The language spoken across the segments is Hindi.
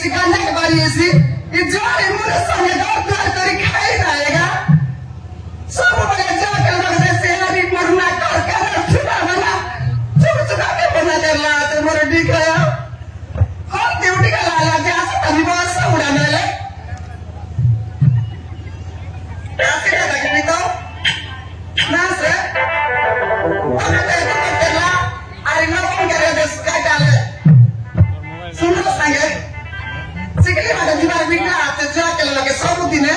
ऐसी गांजा के बारी ऐसी ये जारे मुझे संगे दौड़ करी खाई जाएगा सब बड़े जाकर लगने से हरी मुरना कर छुपा बना छुपा के बना कर ला तो मोर ठीक है और ड्यूटी का लाला जैसे तभी बहुत सा उड़ाने ले ऐसे क्या लगने तो ना से अरे तो कर ला अरे ना कौन करे बस क्या डाले सुनो संगे सिकली वाला दीवार बिगड़ा आते जाके लगे सब दिन है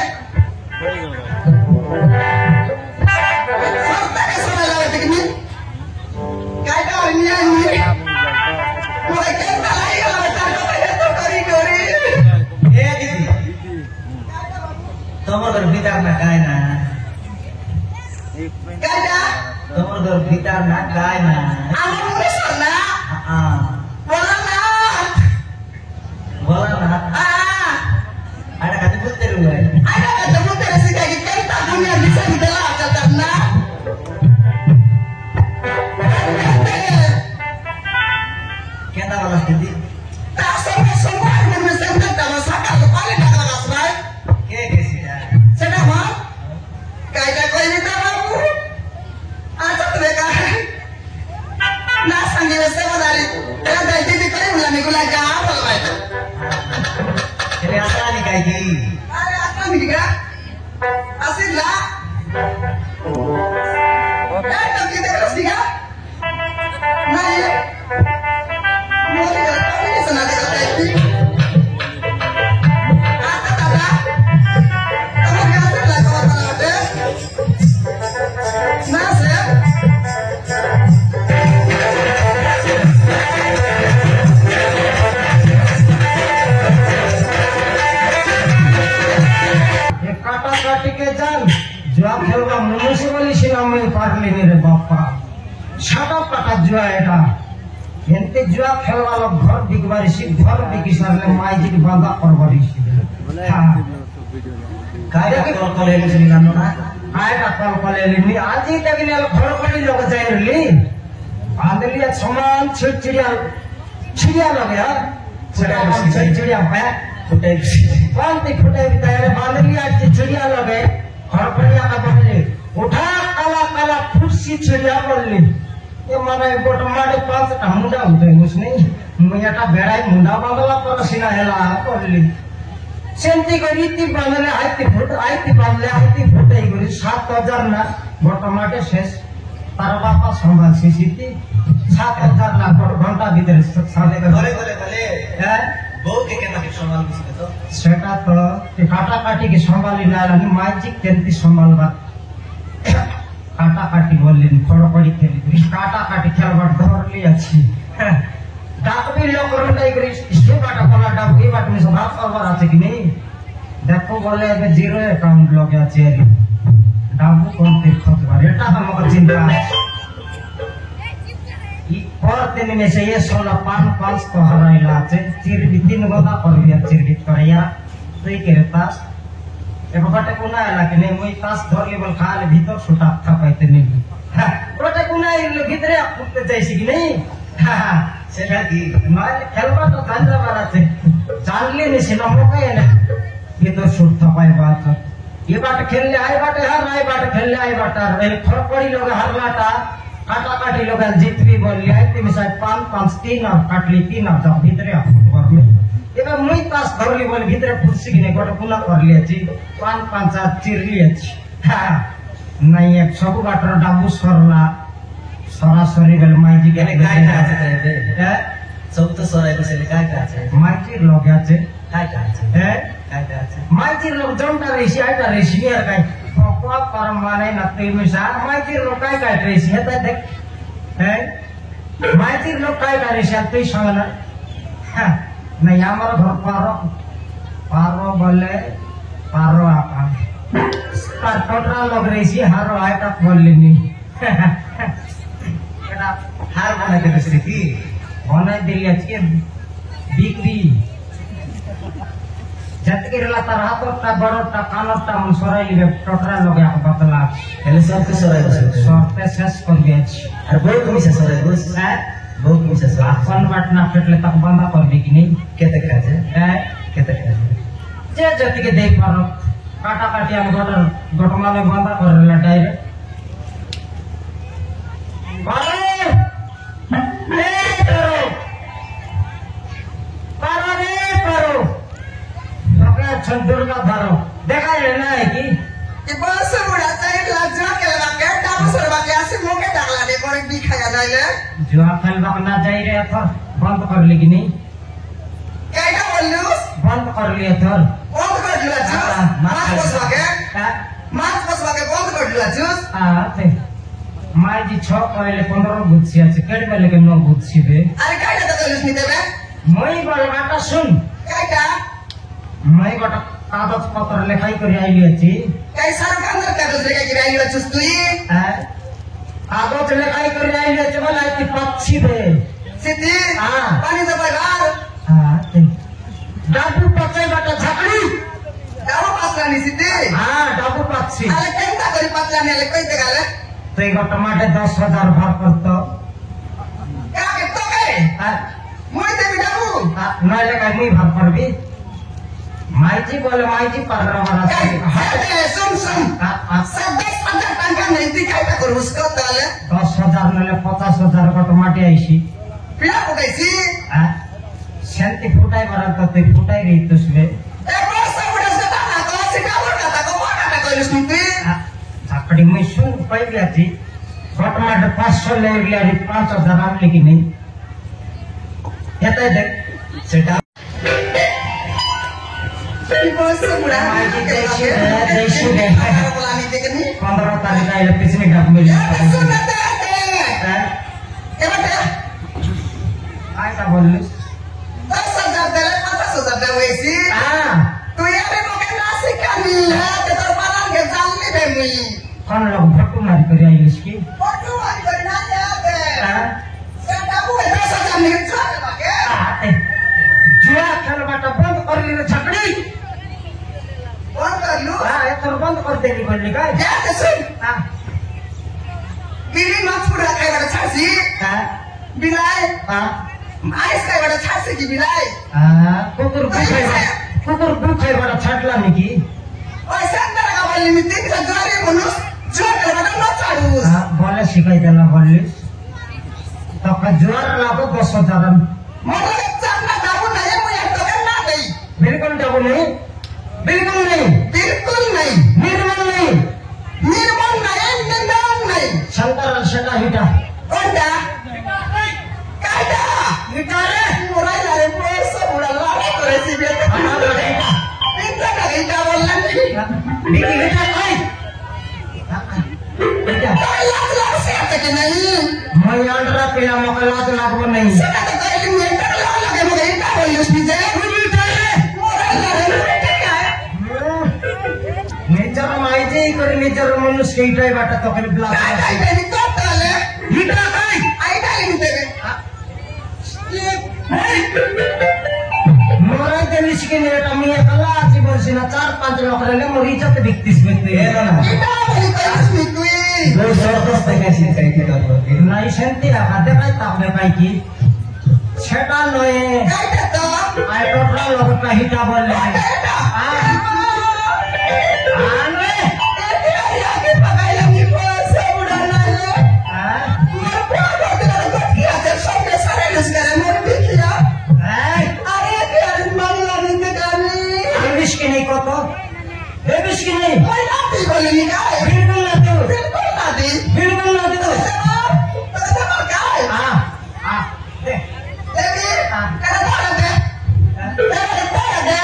তোমার ভিতর না গায় না তোমার ভিতর না গায় না বলা না ada kata putar gue ada kata putar sih kayak gitu kan tabunya bisa ditelaah catatan kita balas jadi tak semua yang mesti dalam sakal paling tak kelas baik kayak sih ya sedang mah kayak kau ini tak mampu ada mereka nah sanggil saya dari ada jadi kau yang mulai gula apa baik jadi asal nih kayak gini ada apa nih juga asik lah tak kita terus juga nah ya मुनिसिपली सिनेमा पार्ले रे बापा छाटा पाटा जुआ एटा एंते जुआ खेलवा लोग घर बिकबारी सी घर बिकी सरले माई जी बांधा करबारी सी हां काय कॉल कॉल लेली ना आय का कॉल कॉल लेली आज ही तक ने घर पड़ी लोग जाइरली आंदलिया समान चिड़चिड़िया चिड़िया लगे यार चिड़िया है फुटे कौन ती फुटे बिताए आंदलिया चिड़िया लगे घर पड़िया का बदले उठा काला काला फुर्सी चिड़िया बोलली ये माने गोट मारे पांच टा मुंडा होते उसने मैयाटा बेड़ाई मुंडा बांधला पर सिना हेला बोलली सेंती को रीति बांधले आईती बांधले आईती फुटे गरी 7000 ना गोट माटे शेष तार बापा संभाल सीसीती 7000 ना घंटा भीतर साले गले हैं वो के केना के संभाल बिसले तो सेटा तो ते काटा काटी के संभाली लाला माजिक केंती संभालबा काटा काटी बोललेन खड़पड़ी खेली काटा काटी खेलबा धरली अछि डाकबी लोक रुंडाई करी इसके काटा कोला डाक ए बाट में सब करबार আছে कि नहीं देखो बोले ଏବେ जीरो अकाउंट लगे আছে डाबू कोन पे खतबार एटा तो मक चिंता ई और दिन में से ये 16 5 तो हराइला আছে चिर भी 3 गोदा कर दिया चिर भी करया তুই के पास एक बाटे कोना आला कि नहीं मुई पास धर लेवल खाले भीतर छुटा था पाइते नहीं बाटे कोना इले भीतरे फुटते जाइसी कि नहीं सेटा की माल खेलबा तो कांदा मारा थे जानले नहीं से नमो का है ना ये तो छुट था पाए बात ये बाटे खेलले आए बाटे हार आए बाटे खेलले आए बाटा रे फरक पड़ी लोग हारलाटा काटा काटी लोग जीत भी बोल लिया इतने में शायद 5 3 और काटली 3 और जब भीतरे फुटबॉल में एबे मुई पास धरली बोल भीतर फुर्सी कि नहीं गोटे पुना कर लिया छी 5 चिरली अछि हां नहीं एक सब बाटर डाबू सरला सरासरी गल माई जी के काय का আছে रे सब तो सराय बसे काय का আছে माई जी लोग আছে काय का আছে काय का আছে माई जी लोग जमटा रेसी आइटा रेसी यार काय पप्पा परमाने नते मिसा माई जी लोग काय काय रेसी है देख है माई जी लोग काय काय रेसी आते संगना हां नहीं हमारा घर पारो बोले पारो आपा पर टोटल लोग रेसी हारो आइटा बोल लेनी केटा हार बना के बेसी की बना दिया के बिक्री जतके रला तार हातटा बड़टा कानटा मन सराई टोटरा लगे बदला हेले सब के सराय बसे सबते शेष कर दिया और बोल कमी से सराय बस बहुत मिसे सर अपन बाट ना फेटले तक बंदा कर दी कि नहीं केते खाजे है केते खाजे जे जति के देख पारो काटा काटी हम गोटमा में बंदा करेला डायरेक्ट दुर्गा धरो देखा ना है कि ये बस बुढ़ा साइड लज्जा के लगा डाबो सरवा के ऐसे मोके डाला दे पर भी खाया जाए जुआ खेलवा ना जाई रे थर बंद कर ली कि नहीं कैसा बोलूं बंद कर लिए थर बंद कर दिला जूस मास बसवा के बंद कर दिला जूस ते माई जी 6 पहले 15 गुच्छी আছে কেটে বেলে কে 9 গুচ্ছি বে अरे कैसा तो लुस नहीं देबे মই বলবাটা শুন कैसा মই গোটা কাগজ পত্র লেখাই করে আইলি আছি कैसा अंदर कागज लेके गिराई लो जूस तुई কাগজ লেখাই করে আইলি আছে বলে তুই পাচ্ছি বে सिद्धि हाँ। पानी से बाहर ते ডাবু পাচাই বাটা ঝাকড়ি डाबो पास रानी सिद्धि ডাবু পাচ্ছি अरे केंता करी पतला ने ले कोई देगाले তো এই টমাটে 10,000 ভাগ করতো क्या के तो के मुई देबी डाबू নইলে কাই মুই ভাগ করবি মাইজি বলে মাইজি পাগড়া মারা है सुन सुन सब 10,000 टका नहीं दिखाई ता करू उसको ताले 10,000 নইলে 50,000 টমাটে আইছি पिला को कैसी শান্তি ফুটাই মারা তো তুই ফুটাই রই তুসবে ए बस बुढ़ा से ता को सिकावर का ता को वाटा ता कोई लुस नहीं तुई ঝাকড়ি মুই শুন পাইলি আছি টমাটে 500 লেগে আর 5,000 আমলি কি নেই এটাই দেখ সেটা बस बुढ़ा देशी दे बोलानी देखनी 15 तारीख आइले पिछले घाट में सुन दे ए बेटा आयता बोलिस 10,000 दे 50,000 दे वैसी तू यार को के ना सिकानी है ते तोर पालन के जानली बे मुई कौन लोग भट्टू मारी कर आइलिस की फोटो वाली कर ना याद है से डाबू 10,000 नहीं छाड़ बाके जुआ खेलबाटा बंद कर ली रे छकड़ी कौन कर लू ए तोर बंद कर देली बोलली का जा ते सुन बिली मत पूरा खाई बड़ा छासी बिलाई आइस खाई बड़ा छासी की बिलाई कुकुर बुखाई बड़ा छाटला निकी ओए संदर का बोली मिट्टी की सजवारी मनुष्य जो कर बड़ा न छाड़ू बोले शिकाई देला बोलिस तो का जुआर लागो 10,000 मतलब चापना डाबू नहीं मुझे तो करना नहीं बिल्कुल डाबू नहीं बिल्कुल नहीं बिल्कुल नहीं निर्मल नहीं निर्मल नहीं निंदन नहीं शंकर शटा हिटा ओंडा काटा हिटा रे मुराई लारे प्रोस बुढ़ा लारे करे सी बे इतना का हिटा बोलना नहीं बिल्कुल हिटा कोई हिटा लाज लाज से आते कि नहीं मैं अंडरा पिला मका लाज लागबो नहीं सेटा तो कहली मुझे डर लगे मुझे हिटा बोली उसमें जे मुराई लारे নিজের মাইজে করে নিজের মানুষ সেইটাই বাটা তোকে ব্লাক काटा नहीं तो ताले হিটা খাই आई डाली नहीं देवे মোরাই দেলিস কি নে এটা আমি একলা আছি বলছি না 4-5 লোক রেলে মোর ইজ্জত বিকতিস বেতে এলো না हिटा बोली कहली तुई লোক জবরদস্ত দেখাইছি চাইতে করবো নাই শান্তি রাখা দেখাই তাহলে ভাই কি সেটা নয় काटा तो আই টোটরা লোকটা হিটা বললে काटा আনে आके पकाई लगी प्रोस बुढ़ा लाले मोर प्यार तेरा गोटिया से सबके सारे लुस करे मोर बिखिया এই अरे तेरी मन लगी ते गानी আনবিস কি নেই কত দেবিস কি নেই कोई ना भी बोली निकाल বিলকুল না দেব बिल्कुल ना दी বিলকুল না দেব तो काय দে देवी करे तारा दे तेरे तारा दे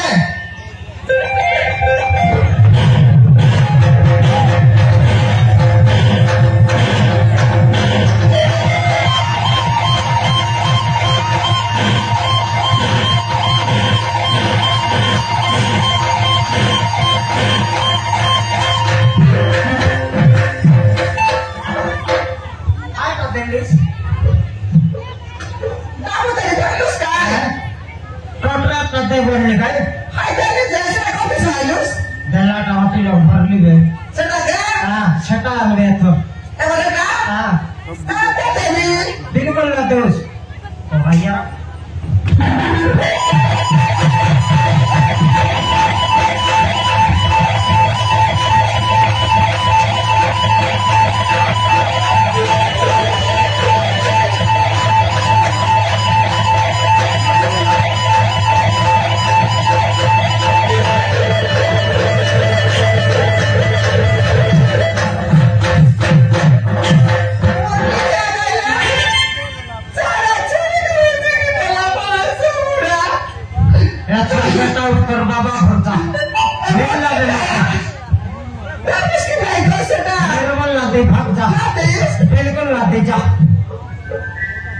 আই তো দেলিস दारू तेरे पहलूस का টোটরা কতে বললি গাই हाय तेरे जैसे को भी सालूस দেলাটা হতি লোক ভরলি বে सेटा दे সেটা আনবে তো ए बोले का হ্যাঁ ताते देवी बिल्कुल ना दोस्त दे भाग जा बिल्कुल ना दे जा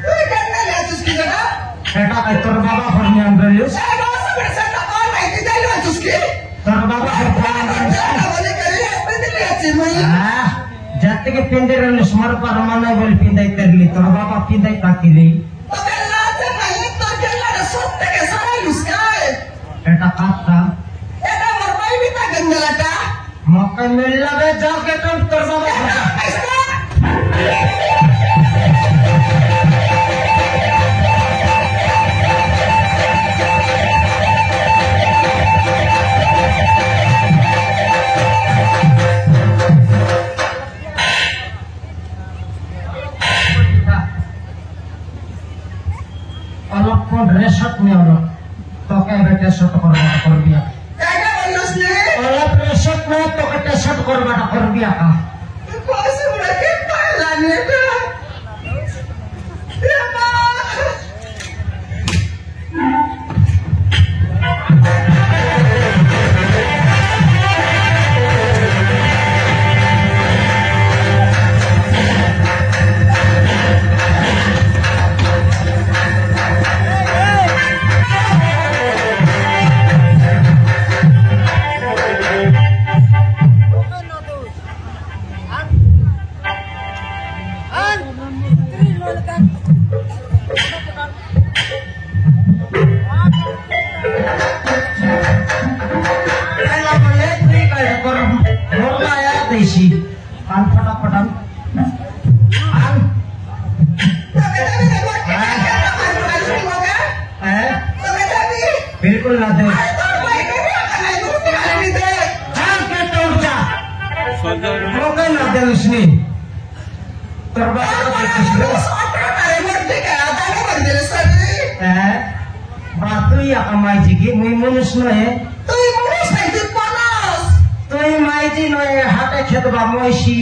তুই কেন না তুসকি দাদা बेटा का तोर बाबा पर ध्यान रलिस এই বাবা সবে সেটা কোন মাইতি যাইলো তুসকি तोर बाबा पर ध्यान रलिस বলে করে আপনি দিলে আছে মই जाते के पिंडे रलिस मर पर माने बोल पिंदाई तरली तोर बाबा पिंदाई ताकी रे তবে লাতে নাই তোর গেলা সব থেকে সারা লুসকায় बेटा काटा এটা মোর ভাই বিতা গঙ্গলাটা मौका मिल लगे जाके तुम तोर बाबा अलग कौन रेशट में अलग तो क्या बेटे शट कर दिया এটা বলছস নে अलग रेशट में तो कटे शट कर दिया का কইছে বলে কে পাইলা নে এটা बिल्कुल ना दे मौका ना दे उसने बात या मायची की मुई मनुष्य नये तुई मायची नये हाटे खेत बा मोयशी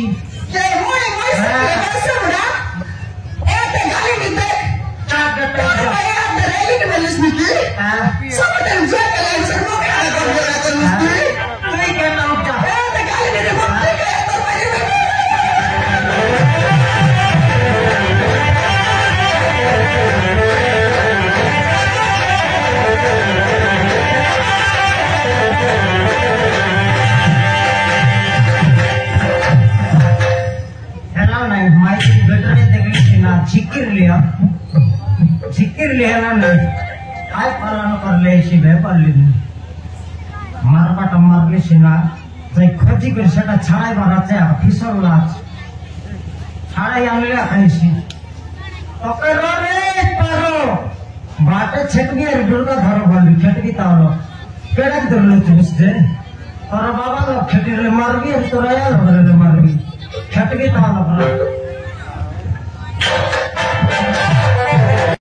झिकिर लिया ना काय पालन करले शिबे पारली मारपाट मारले शिना जै खोजी कर सेटा छाड़ाई बाराचे फिसर लाच छाड़ाई आणले खाइसी ओके रे पारो बाटे छटकी रे दुर्गा धरो बोली छटकी तावलो केडा धरलो तुसते और बाबा लो छटकी रे मारबी तोरा यार रे मारबी छटकी तावलो